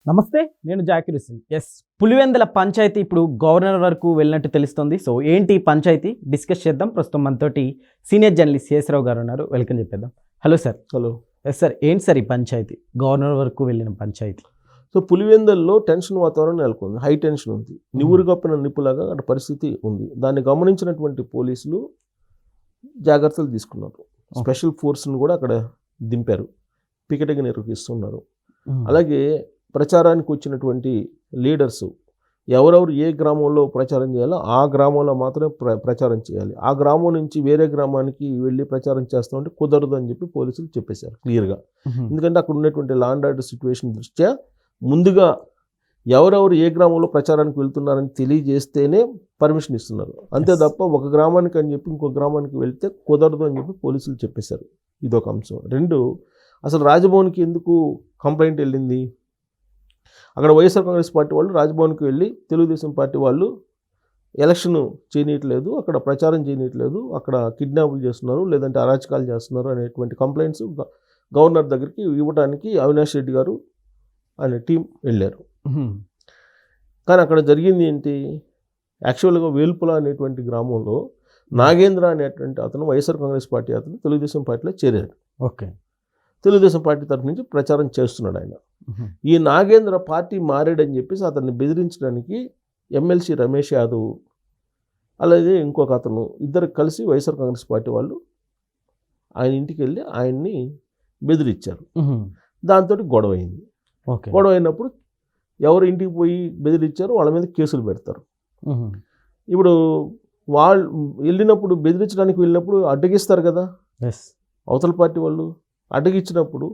నమస్తే, నేను జాకిర్ హుస్సేన్. పులివెందుల పంచాయతీ ఇప్పుడు గవర్నర్ వరకు వెళ్ళినట్టు తెలుస్తుంది. సో ఏంటి ఈ పంచాయతీ డిస్కస్ చేద్దాం. ప్రస్తుతం మనతోటి సీనియర్ జర్నలిస్ట్ శేషరావు గారు ఉన్నారు. వెల్కమ్ చెప్పేద్దాం. Hello sir. హలో. సార్, ఏంటి సార్ ఈ పంచాయతీ, గవర్నర్ వరకు వెళ్ళిన పంచాయతీ? సో పులివెందుల్లో టెన్షన్ వాతావరణం నెలకొంది, హై టెన్షన్ ఉంది, నివురు కప్పిన నిప్పులాగా అక్కడ పరిస్థితి ఉంది. దాన్ని గమనించినటువంటి పోలీసులు జాగ్రత్తలు తీసుకున్నారు. స్పెషల్ ఫోర్స్ని కూడా అక్కడ దింపారు, పికెటింగ్ నిర్వహిస్తున్నారు. అలాగే ప్రచారానికి వచ్చినటువంటి లీడర్సు ఎవరెవరు ఏ గ్రామంలో ప్రచారం చేయాలో ఆ గ్రామంలో మాత్రమే ప్రచారం చేయాలి. ఆ గ్రామం నుంచి వేరే గ్రామానికి వెళ్ళి ప్రచారం చేస్తామంటే కుదరదు అని చెప్పి పోలీసులు చెప్పేశారు క్లియర్గా. ఎందుకంటే అక్కడ ఉన్నటువంటి లా అండ్ ఆర్డర్ సిచ్యువేషన్ దృష్ట్యా ముందుగా ఎవరెవరు ఏ గ్రామంలో ప్రచారానికి వెళ్తున్నారని తెలియజేస్తేనే పర్మిషన్ ఇస్తున్నారు. అంతే తప్ప ఒక గ్రామానికి అని చెప్పి ఇంకో గ్రామానికి వెళ్తే కుదరదు అని చెప్పి పోలీసులు చెప్పేశారు. ఇదొక అంశం. రెండు, అసలు రాజభవన్కి ఎందుకు కంప్లైంట్ వెళ్ళింది? అక్కడ వైఎస్ఆర్ కాంగ్రెస్ పార్టీ వాళ్ళు రాజ్భవన్కి వెళ్ళి తెలుగుదేశం పార్టీ వాళ్ళు ఎలక్షన్ చేయనీయట్లేదు, అక్కడ ప్రచారం చేయనీయట్లేదు, అక్కడ కిడ్నాపులు చేస్తున్నారు, లేదంటే అరాచకాలు చేస్తున్నారు అనేటువంటి కంప్లైంట్స్ గవర్నర్ దగ్గరికి ఇవ్వడానికి అవినాష్ రెడ్డి గారు అనే టీం వెళ్ళారు. కానీ అక్కడ జరిగింది ఏంటి? యాక్చువల్గా వేల్పుల అనేటువంటి గ్రామంలో నాగేంద్ర అనేటువంటి అతను వైఎస్ఆర్ కాంగ్రెస్ పార్టీ అతను తెలుగుదేశం పార్టీలో చేరాడు. ఓకే. తెలుగుదేశం పార్టీ తరఫు నుంచి ప్రచారం చేస్తున్నాడు ఆయన. ఈ నాగేంద్ర పార్టీ మారాడని చెప్పేసి అతన్ని బెదిరించడానికి ఎమ్మెల్సీ రమేష్ యాదవ్ అలాగే ఇంకొక అతను ఇద్దరు కలిసి వైఎస్ఆర్ కాంగ్రెస్ పార్టీ వాళ్ళు ఆయన ఇంటికి వెళ్ళి ఆయన్ని బెదిరించారు. దాంతో గొడవ అయింది. గొడవ అయినప్పుడు ఎవరు ఇంటికి పోయి బెదిరించారో వాళ్ళ మీద కేసులు పెడతారు. ఇప్పుడు వాళ్ళు వెళ్ళినప్పుడు బెదిరించడానికి వెళ్ళినప్పుడు అడ్డగిస్తారు కదా అవతల పార్టీ వాళ్ళు. అడ్డగిచ్చినప్పుడు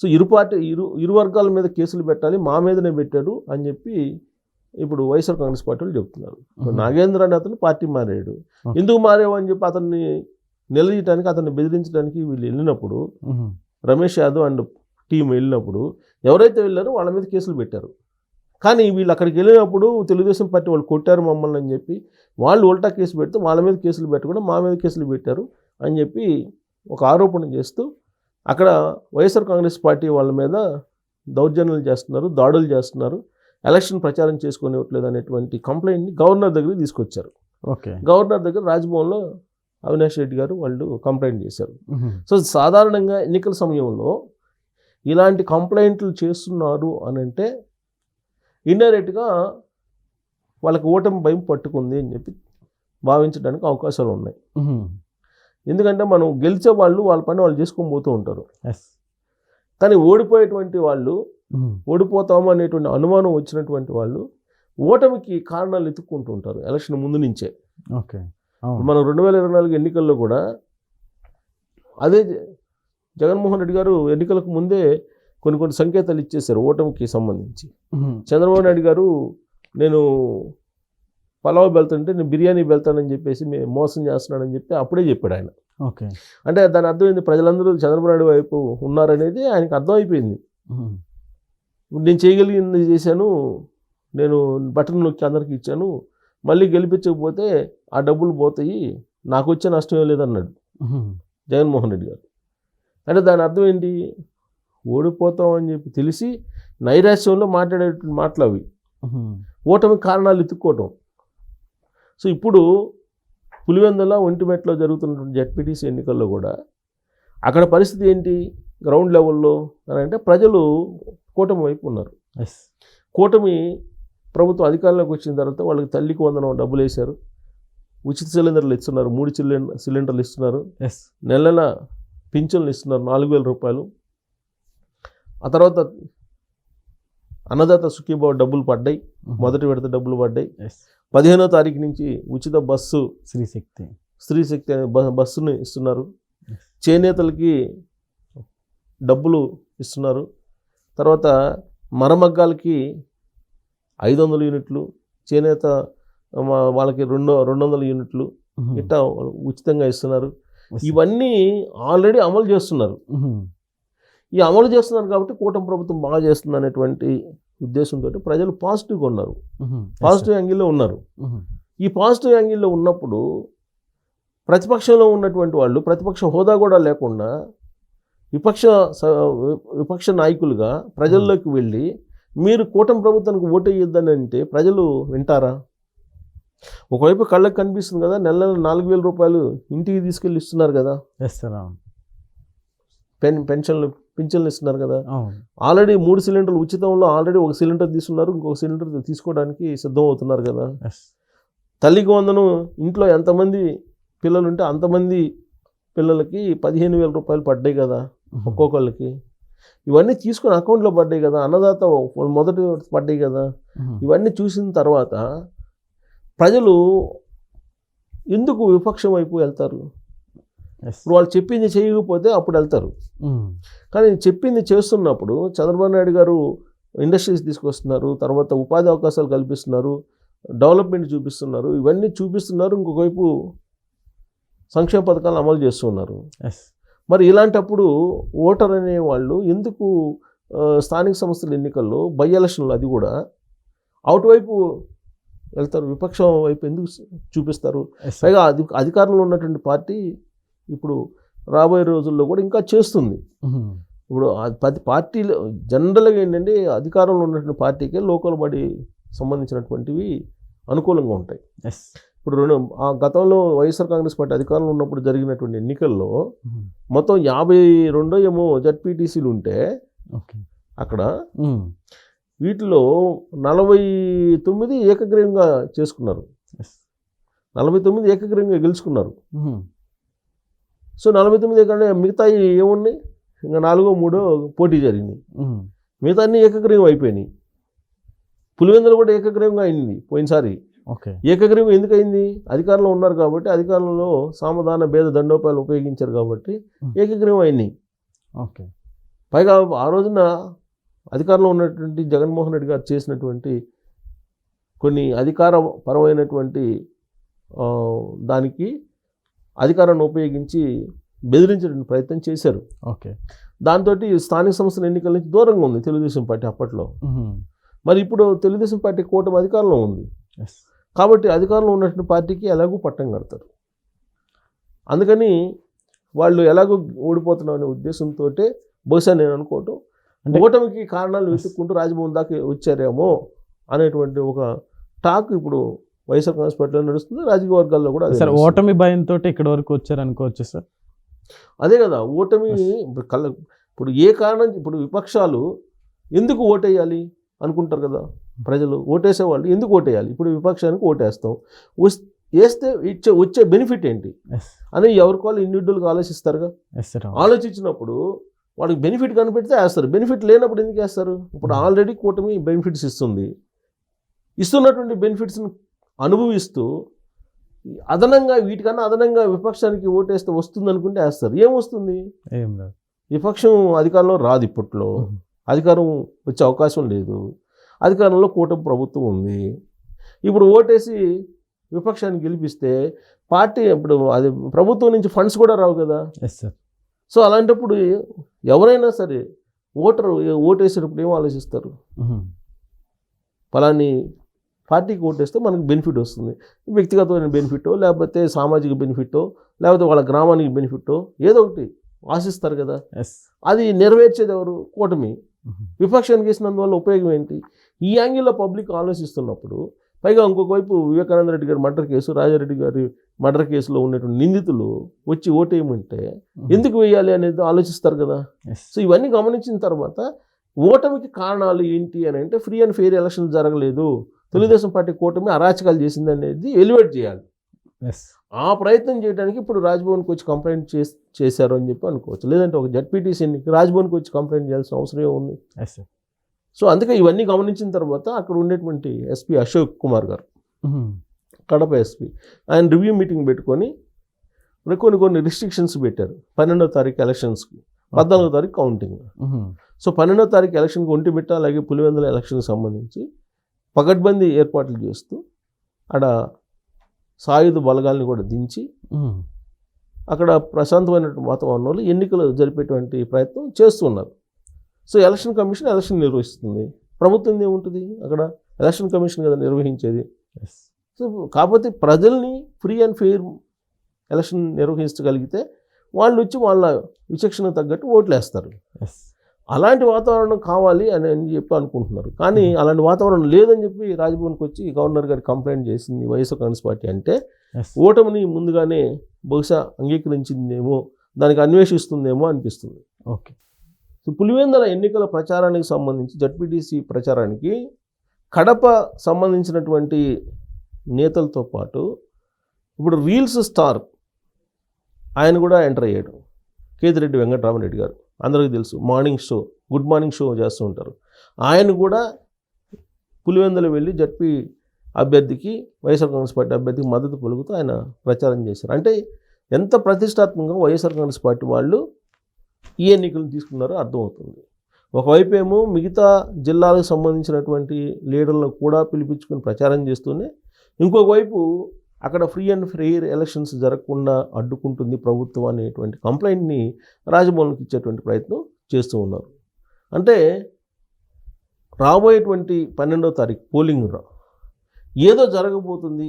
సో ఇరు వర్గాల మీద కేసులు పెట్టాలి, మా మీదనే పెట్టాడు అని చెప్పి ఇప్పుడు వైఎస్ఆర్ కాంగ్రెస్ పార్టీ వాళ్ళు చెప్తున్నారు. నాగేంద్ర అని అతను పార్టీ మారాడు, ఎందుకు మారావు అని చెప్పి అతన్ని నిలదీయడానికి అతన్ని బెదిరించడానికి వీళ్ళు వెళ్ళినప్పుడు రమేష్ యాదవ్ అండ్ టీం వెళ్ళినప్పుడు ఎవరైతే వెళ్ళారో వాళ్ళ మీద కేసులు పెట్టారు. కానీ వీళ్ళు అక్కడికి వెళ్ళినప్పుడు తెలుగుదేశం పార్టీ వాళ్ళు కొట్టారు మమ్మల్ని అని చెప్పి వాళ్ళు ఉల్టా కేసు పెడితే వాళ్ళ మీద కేసులు పెట్టకుండా మా మీద కేసులు పెట్టారు అని చెప్పి ఒక ఆరోపణ చేస్తూ అక్కడ వైఎస్ఆర్ కాంగ్రెస్ పార్టీ వాళ్ళ మీద దౌర్జన్యాలు చేస్తున్నారు, దాడులు చేస్తున్నారు, ఎలక్షన్ ప్రచారం చేసుకోనివ్వట్లేదు అనేటువంటి కంప్లైంట్ని గవర్నర్ దగ్గరికి తీసుకొచ్చారు. ఓకే. గవర్నర్ దగ్గర రాజ్భవన్లో అవినాష్ రెడ్డి గారు వాళ్ళు కంప్లైంట్ చేశారు. సో సాధారణంగా ఎన్నికల సమయంలో ఇలాంటి కంప్లైంట్లు చేస్తున్నారు అని అంటే ఇండైరెక్ట్గా వాళ్ళకి ఓటమి భయం పట్టుకుంది అని చెప్పి భావించడానికి అవకాశాలు ఉన్నాయి. ఎందుకంటే మనం గెలిచే వాళ్ళు వాళ్ళ పని వాళ్ళు చేసుకొని పోతూ ఉంటారు. కానీ ఓడిపోయేటువంటి వాళ్ళు ఓడిపోతాము అనేటువంటి అనుమానం వచ్చినటువంటి వాళ్ళు ఓటమికి కారణాలు ఎత్తుక్కుంటూ ఉంటారు ఎలక్షన్ ముందు నుంచే. ఓకే. మనం 2024 ఎన్నికల్లో కూడా అదే జగన్మోహన్ రెడ్డి గారు ఎన్నికలకు ముందే కొన్ని సంకేతాలు ఇచ్చేశారు ఓటమికి సంబంధించి. చంద్రబాబు నాయుడు గారు నేను పలావ్ వెళ్తుంటే నేను బిర్యానీ వెళ్తానని చెప్పేసి మోసం చేస్తున్నాడని చెప్పి అప్పుడే చెప్పాడు ఆయన. ఓకే. అంటే దాని అర్థమైంది ప్రజలందరూ చంద్రబాబు నాయుడు వైపు ఉన్నారనేది ఆయనకు అర్థమైపోయింది. నేను చేయగలిగింది చేశాను, నేను బటన్ నొక్కి అందరికి ఇచ్చాను, మళ్ళీ గెలిపించకపోతే ఆ డబ్బులు పోతాయి, నాకు వచ్చే నష్టమే లేదన్నాడు జగన్మోహన్ రెడ్డి గారు. అంటే దాని అర్థం ఏంటి? ఓడిపోతాం అని చెప్పి తెలిసి నైరాశ్యంలో మాట్లాడేటువంటి మాటలు అవి, ఓటమి కారణాలు ఎత్తుక్కోవటం. సో ఇప్పుడు పులివెందుల ఒంటిమెట్లో జరుగుతున్నటువంటి జెడ్పీటీసీ ఎన్నికల్లో కూడా అక్కడ పరిస్థితి ఏంటి గ్రౌండ్ లెవెల్లో అని అంటే ప్రజలు కూటమి వైపు ఉన్నారు. కూటమి ప్రభుత్వం అధికారంలోకి వచ్చిన తర్వాత వాళ్ళకి తల్లికి వందనం డబ్బులు వేశారు, ఉచిత సిలిండర్లు ఇస్తున్నారు, 3 సిలిండర్లు ఇస్తున్నారు, నెల పింఛన్లు ఇస్తున్నారు 4,000 రూపాయలు. ఆ తర్వాత అన్నదాత సుఖీభావ డబ్బులు పడ్డాయి, మొదటి విడత డబ్బులు పడ్డాయి. 15వ తారీఖు నుంచి ఉచిత బస్సు స్త్రీశక్తి అనే బస్సుని ఇస్తున్నారు. చేనేతలకి డబ్బులు ఇస్తున్నారు. తర్వాత మరమగ్గాలకి 500 యూనిట్లు, చేనేత వాళ్ళకి 200 యూనిట్లు ఇట్లా ఉచితంగా ఇస్తున్నారు. ఇవన్నీ ఆల్రెడీ అమలు చేస్తున్నారు. ఈ అమలు చేస్తున్నారు కాబట్టి కూటమి ప్రభుత్వం బాగా చేస్తుంది అనేటువంటి ఉద్దేశంతో ప్రజలు పాజిటివ్గా ఉన్నారు, పాజిటివ్ యాంగిల్లో ఉన్నారు. ఈ పాజిటివ్ యాంగిల్లో ఉన్నప్పుడు ప్రతిపక్షంలో ఉన్నటువంటి వాళ్ళు ప్రతిపక్ష హోదా కూడా లేకుండా విపక్ష నాయకులుగా ప్రజల్లోకి వెళ్ళి మీరు కూటమి ప్రభుత్వానికి ఓటు వేయొద్దని అంటే ప్రజలు వింటారా? ఒకవైపు కళ్ళకి కనిపిస్తుంది కదా, నెల 4,000 రూపాయలు ఇంటికి తీసుకెళ్ళి ఇస్తున్నారు కదా, ఎస్ సార్ అవును పింఛన్లు ఇస్తున్నారు కదా. అవును ఆల్రెడీ 3 సిలిండర్లు ఉచితంలో ఆల్రెడీ ఒక సిలిండర్ తీసుకున్నారు, ఇంకొక సిలిండర్ తీసుకోవడానికి సిద్ధం అవుతున్నారు కదా. ఎస్ తల్లికి వందనం ఇంట్లో ఎంతమంది పిల్లలు ఉంటే అంతమంది పిల్లలకి 15,000 రూపాయలు పడ్డాయి కదా ఒక్కొక్కళ్ళకి. ఇవన్నీ తీసుకుని అకౌంట్లో పడ్డాయి కదా, అన్నదాత మొదటి పడ్డాయి కదా. ఇవన్నీ చూసిన తర్వాత ప్రజలు ఎందుకు విపక్షం వైపు వెళ్తారు? ఇప్పుడు వాళ్ళు చెప్పింది చేయకపోతే అప్పుడు వెళ్తారు. కానీ చెప్పింది చేస్తున్నప్పుడు చంద్రబాబు నాయుడు గారు ఇండస్ట్రీస్ తీసుకొస్తున్నారు, తర్వాత ఉపాధి అవకాశాలు కల్పిస్తున్నారు, డెవలప్మెంట్ చూపిస్తున్నారు, ఇవన్నీ చూపిస్తున్నారు. ఇంకొకవైపు సంక్షేమ పథకాలు అమలు చేస్తున్నారు. మరి ఇలాంటప్పుడు ఓటర్ అనే వాళ్ళు ఎందుకు స్థానిక సంస్థల ఎన్నికల్లో బై ఎలక్షన్లు అది కూడా అవుట్ వైపు వెళ్తారు, విపక్షం వైపు ఎందుకు చూపిస్తారు? పైగా అధికారంలో ఉన్నటువంటి పార్టీ ఇప్పుడు రాబోయే రోజుల్లో కూడా ఇంకా చేస్తుంది. ఇప్పుడు 10 పార్టీలు జనరల్గా ఏంటంటే అధికారంలో ఉన్నటువంటి పార్టీకే లోకల్ బాడీ సంబంధించినటువంటివి అనుకూలంగా ఉంటాయి. ఇప్పుడు గతంలో వైఎస్ఆర్ కాంగ్రెస్ పార్టీ అధికారంలో ఉన్నప్పుడు జరిగినటువంటి ఎన్నికల్లో మొత్తం 52 ఏమో జడ్పీటీసీలు ఉంటే అక్కడ వీటిలో 49 ఏకగ్రీవంగా చేసుకున్నారు, 49 ఏకగ్రీవంగా గెలుచుకున్నారు. సో 49 కంటే మిగతా ఏమున్నాయి, ఇంకా 4-3 పోటీ జరిగినాయి, మిగతా అన్ని ఏకగ్రీవం అయిపోయినాయి. పులివెందులు కూడా ఏకగ్రీవంగా అయింది పోయినసారి. ఏకగ్రీవం ఎందుకు అయింది? అధికారంలో ఉన్నారు కాబట్టి, అధికారంలో సామధాన భేద దండోపాయాలు ఉపయోగించారు కాబట్టి ఏకగ్రీవం అయినాయి. పైగా ఆ రోజున అధికారంలో ఉన్నటువంటి జగన్మోహన్ రెడ్డి గారు చేసినటువంటి కొన్ని అధికారపరమైనటువంటి దానికి అధికారాన్ని ఉపయోగించి బెదిరించడానికి ప్రయత్నం చేశారు. దాంతో స్థానిక సంస్థల ఎన్నికల నుంచి దూరంగా ఉంది తెలుగుదేశం పార్టీ అప్పట్లో. మరి ఇప్పుడు తెలుగుదేశం పార్టీ కూటమి అధికారంలో ఉంది కాబట్టి అధికారంలో ఉన్నటువంటి పార్టీకి ఎలాగూ పట్టం కడతారు. అందుకని వాళ్ళు ఎలాగో ఓడిపోతున్నాం అనే ఉద్దేశంతో బహుశా నేను అనుకోవటం ఓటమికి కారణాలు వెతుక్కుంటూ రాజ్భవన్ దాకా వచ్చారేమో అనేటువంటి ఒక టాక్ ఇప్పుడు వైఎస్ఆర్ కాంగ్రెస్ పార్టీలో నడుస్తుంది, రాజకీయ వర్గాల్లో కూడా. సార్ ఓటమి భయంతో ఇక్కడ వరకు వచ్చారనుకోవచ్చు సార్. అదే కదా ఓటమి. ఇప్పుడు ఏ కారణం, ఇప్పుడు విపక్షాలు ఎందుకు ఓటేయాలి అనుకుంటారు కదా ప్రజలు, ఓటేసేవాళ్ళు ఎందుకు ఓటేయాలి? ఇప్పుడు విపక్షానికి ఓటేస్తాం, వేస్తే వచ్చే బెనిఫిట్ ఏంటి అని ఎవరికి వాళ్ళు ఇండివిజువల్గా ఆలోచిస్తారుగా. ఆలోచించినప్పుడు వాడికి బెనిఫిట్ కనిపెడితే వేస్తారు, బెనిఫిట్ లేనప్పుడు ఎందుకు వేస్తారు? ఇప్పుడు ఆల్రెడీ కూటమి బెనిఫిట్స్ ఇస్తుంది, ఇస్తున్నటువంటి బెనిఫిట్స్ని అనుభవిస్తూ అదనంగా వీటికన్నా అదనంగా విపక్షానికి ఓటేస్తే వస్తుంది అనుకుంటే వేస్తారు. ఏమొస్తుంది? విపక్షం అధికారంలో రాదు, ఇప్పట్లో అధికారం వచ్చే అవకాశం లేదు, అధికారంలో కూటమి ప్రభుత్వం ఉంది. ఇప్పుడు ఓటేసి విపక్షాన్ని గెలిపిస్తే పార్టీ ఇప్పుడు అది ప్రభుత్వం నుంచి ఫండ్స్ కూడా రావు కదా. సో అలాంటప్పుడు ఎవరైనా సరే ఓటేసేటప్పుడు ఏం ఆలోచిస్తారు? ఫలాని పార్టీకి ఓటేస్తే మనకు బెనిఫిట్ వస్తుంది, వ్యక్తిగతమైన బెనిఫిటో లేకపోతే సామాజిక బెనిఫిటో లేకపోతే వాళ్ళ గ్రామానికి బెనిఫిటో ఏదో ఒకటి ఆశిస్తారు కదా. అది నెరవేర్చేది ఎవరు? కూటమి. విపక్షానికి వేసినందువల్ల ఉపయోగం ఏంటి? ఈ యాంగిల్లో పబ్లిక్ ఆలోచిస్తున్నప్పుడు పైగా ఇంకొక వైపు వివేకానంద రెడ్డి గారి మర్డర్ కేసు, రాజారెడ్డి గారి మర్డర్ కేసులో ఉన్నటువంటి నిందితులు వచ్చి ఓటేయమంటే ఎందుకు వేయాలి అనేది ఆలోచిస్తారు కదా. సో ఇవన్నీ గమనించిన తర్వాత ఓటమికి కారణాలు ఏంటి అని అంటే ఫ్రీ అండ్ ఫెయిర్ ఎలక్షన్ జరగలేదు, తెలుగుదేశం పార్టీ కూటమి అరాచకాలు చేసింది అనేది ఎలివేట్ చేయాలి. ఆ ప్రయత్నం చేయడానికి ఇప్పుడు రాజ్భవన్కి వచ్చి కంప్లైంట్ చేశారు అని చెప్పి అనుకోవచ్చు. లేదంటే ఒక జడ్పీటీసీ ఎన్నిక రాజ్భవన్కి వచ్చి కంప్లైంట్ చేయాల్సిన అవసరం ఉంది. సో అందుకే ఇవన్నీ గమనించిన తర్వాత అక్కడ ఉండేటువంటి ఎస్పీ అశోక్ కుమార్ గారు, కడప ఎస్పీ, ఆయన రివ్యూ మీటింగ్ పెట్టుకొని కొన్ని రిస్ట్రిక్షన్స్ పెట్టారు. 12వ తారీఖు ఎలక్షన్స్కి, 14వ తారీఖు కౌంటింగ్. సో 12వ తారీఖు ఎలక్షన్కి ఒంటిమిట్ట అలాగే పులివెందుల ఎలక్షన్కి సంబంధించి పకడ్బందీ ఏర్పాట్లు చేస్తూ అక్కడ సాయుధ బలగాల్ని కూడా దించి అక్కడ ప్రశాంతమైన వాతావరణంలో ఎన్నికలు జరిపేటువంటి ప్రయత్నం చేస్తున్నారు. సో ఎలక్షన్ కమిషన్ ఎలక్షన్ నిర్వహిస్తుంది, ప్రభుత్వం ఏముంటుంది అక్కడ? ఎలక్షన్ కమిషన్ కదా నిర్వహించేది. సో కాకపోతే ప్రజల్ని ఫ్రీ అండ్ ఫెయిర్ ఎలక్షన్ నిర్వహించగలిగితే వాళ్ళు వచ్చి వాళ్ళ విచక్షణ తగ్గట్టు ఓట్లు వేస్తారు. అలాంటి వాతావరణం కావాలి అని చెప్పి అనుకుంటున్నారు. కానీ అలాంటి వాతావరణం లేదని చెప్పి రాజ్భవన్కి వచ్చి గవర్నర్ గారికి కంప్లైంట్ చేసింది వైఎస్ఆర్ కాంగ్రెస్ పార్టీ. అంటే ఓటమిని ముందుగానే బహుశా అంగీకరించిందేమో, దానికి అన్వేషిస్తుందేమో అనిపిస్తుంది. ఓకే. సో పులివెందుల ఎన్నికల ప్రచారానికి సంబంధించి జడ్పీటీసీ ప్రచారానికి కడప సంబంధించినటువంటి నేతలతో పాటు ఇప్పుడు రీల్స్ స్టార్ ఆయన కూడా ఎంటర్ అయ్యాడు, కేతిరెడ్డి వెంకటరామరెడ్డి గారు. అందరికీ తెలుసు, గుడ్ మార్నింగ్ షో చేస్తూ ఉంటారు. ఆయన కూడా పులివెందులు వెళ్ళి జడ్పీ అభ్యర్థికి, వైఎస్ఆర్ కాంగ్రెస్ పార్టీ అభ్యర్థికి మద్దతు పలుకుతూ ఆయన ప్రచారం చేశారు. అంటే ఎంత ప్రతిష్టాత్మకంగా వైఎస్ఆర్ కాంగ్రెస్ పార్టీ వాళ్ళు ఈ ఎన్నికలను తీసుకున్నారో అర్థమవుతుంది. ఒకవైపు ఏమో మిగతా జిల్లాలకు సంబంధించినటువంటి లీడర్లను కూడా పిలిపించుకొని ప్రచారం చేస్తూనే, ఇంకొక వైపు అక్కడ ఫ్రీ అండ్ ఫెయిర్ ఎలక్షన్స్ జరగకుండా అడ్డుకుంటుంది ప్రభుత్వం అనేటువంటి కంప్లైంట్ని రాజభవన్కి ఇచ్చేటువంటి ప్రయత్నం చేస్తూ ఉన్నారు. అంటే రాబోయేటువంటి 12వ తారీఖు పోలింగ్ ఏదో జరగబోతుంది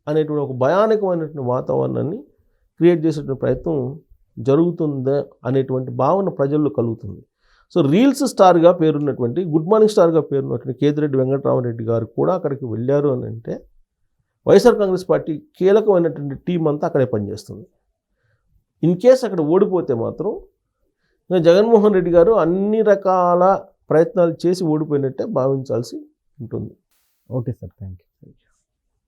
అనేటువంటి ఒక భయానకమైనటువంటి వాతావరణాన్ని క్రియేట్ చేసేటువంటి ప్రయత్నం జరుగుతుందా అనేటువంటి భావన ప్రజల్లో కలుగుతుంది. సో రీల్స్ స్టార్గా పేరున్నటువంటి, గుడ్ మార్నింగ్ స్టార్గా పేరున్నటువంటి కేతిరెడ్డి వెంకటరామరెడ్డి గారు కూడా అక్కడికి వెళ్ళారు అని అంటే వైఎస్ఆర్ కాంగ్రెస్ పార్టీ కీలకమైనటువంటి టీం అంతా అక్కడే పనిచేస్తుంది. ఇన్ కేస్ అక్కడ ఓడిపోతే మాత్రం జగన్మోహన్ రెడ్డి గారు అన్ని రకాల ప్రయత్నాలు చేసి ఓడిపోయినట్టే భావించాల్సి ఉంటుంది. Okay sir, thank you.